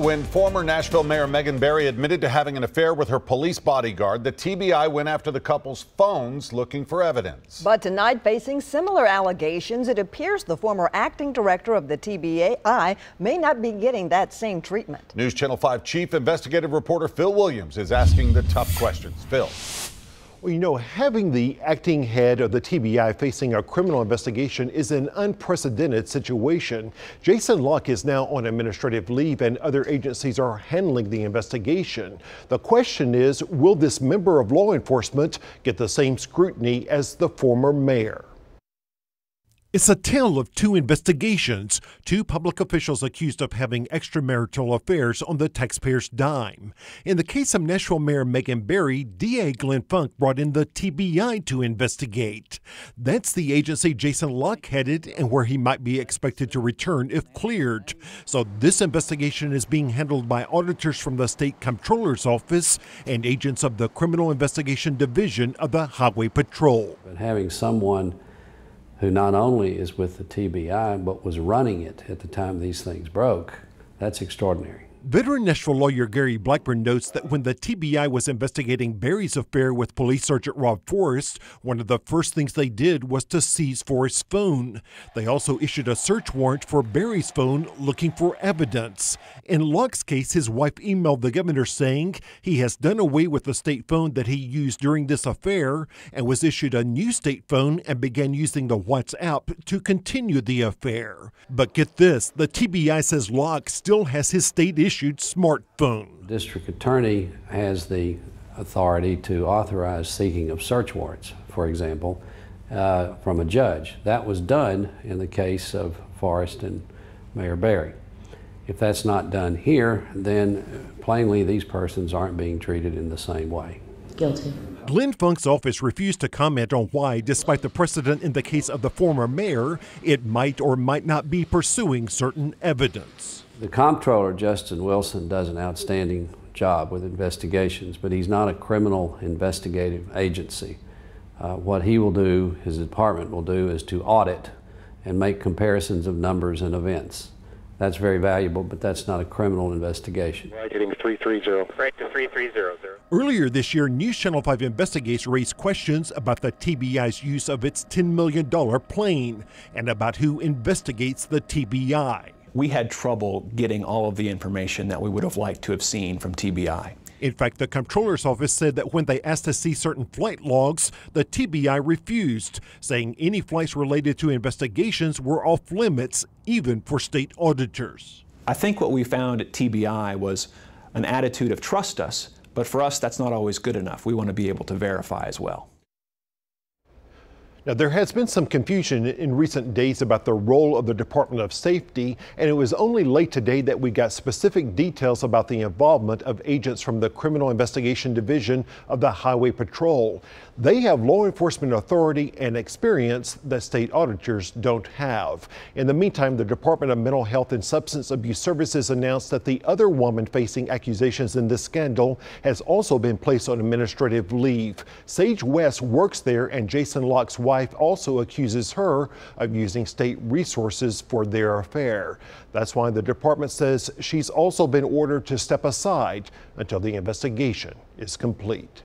When former Nashville Mayor Megan Barry admitted to having an affair with her police bodyguard, the TBI went after the couple's phones looking for evidence. But tonight, facing similar allegations, it appears the former acting director of the TBI may not be getting that same treatment. News Channel 5 chief investigative reporter Phil Williams is asking the tough questions. Phil. Well, you know, having the acting head of the TBI facing a criminal investigation is an unprecedented situation. Jason Locke is now on administrative leave and other agencies are handling the investigation. The question is, will this member of law enforcement get the same scrutiny as the former mayor? It's a tale of two investigations, two public officials accused of having extramarital affairs on the taxpayer's dime. In the case of Nashville Mayor Megan Barry, DA Glenn Funk brought in the TBI to investigate. That's the agency Jason Locke headed and where he might be expected to return if cleared. So this investigation is being handled by auditors from the state comptroller's office and agents of the Criminal Investigation Division of the Highway Patrol. But having someone who not only is with the TBI, but was running it at the time these things broke, that's extraordinary. Veteran Nashville lawyer Gary Blackburn notes that when the TBI was investigating Barry's affair with Police Sergeant Rob Forrest, one of the first things they did was to seize Forrest's phone. They also issued a search warrant for Barry's phone looking for evidence. In Locke's case, his wife emailed the governor saying he has done away with the state phone that he used during this affair and was issued a new state phone and began using the WhatsApp to continue the affair. But get this, the TBI says Locke still has his state-issued smartphone. The district attorney has the authority to authorize seeking of search warrants, for example, from a judge. That was done in the case of Forrest and Mayor Barry. If that's not done here, then plainly these persons aren't being treated in the same way. Guilty. Glenn Funk's office refused to comment on why, despite the precedent in the case of the former mayor, it might or might not be pursuing certain evidence. The comptroller, Justin Wilson, does an outstanding job with investigations, but he's not a criminal investigative agency. What he will do, his department will do, is to audit and make comparisons of numbers and events. That's very valuable, but that's not a criminal investigation. Getting 330. Right to 3300. Earlier this year, News Channel 5 investigators raised questions about the TBI's use of its $10 million plane and about who investigates the TBI. We had trouble getting all of the information that we would have liked to have seen from TBI. In fact, the comptroller's office said that when they asked to see certain flight logs, the TBI refused, saying any flights related to investigations were off limits, even for state auditors. I think what we found at TBI was an attitude of trust us, but for us that's not always good enough. We want to be able to verify as well. Now, there has been some confusion in recent days about the role of the Department of Safety, and it was only late today that we got specific details about the involvement of agents from the Criminal Investigation Division of the Highway Patrol. They have law enforcement authority and experience that state auditors don't have. In the meantime, the Department of Mental Health and Substance Abuse Services announced that the other woman facing accusations in this scandal has also been placed on administrative leave. Sage West works there, and Jason Locke's wife also accuses her of using state resources for their affair. That's why the department says she's also been ordered to step aside until the investigation is complete.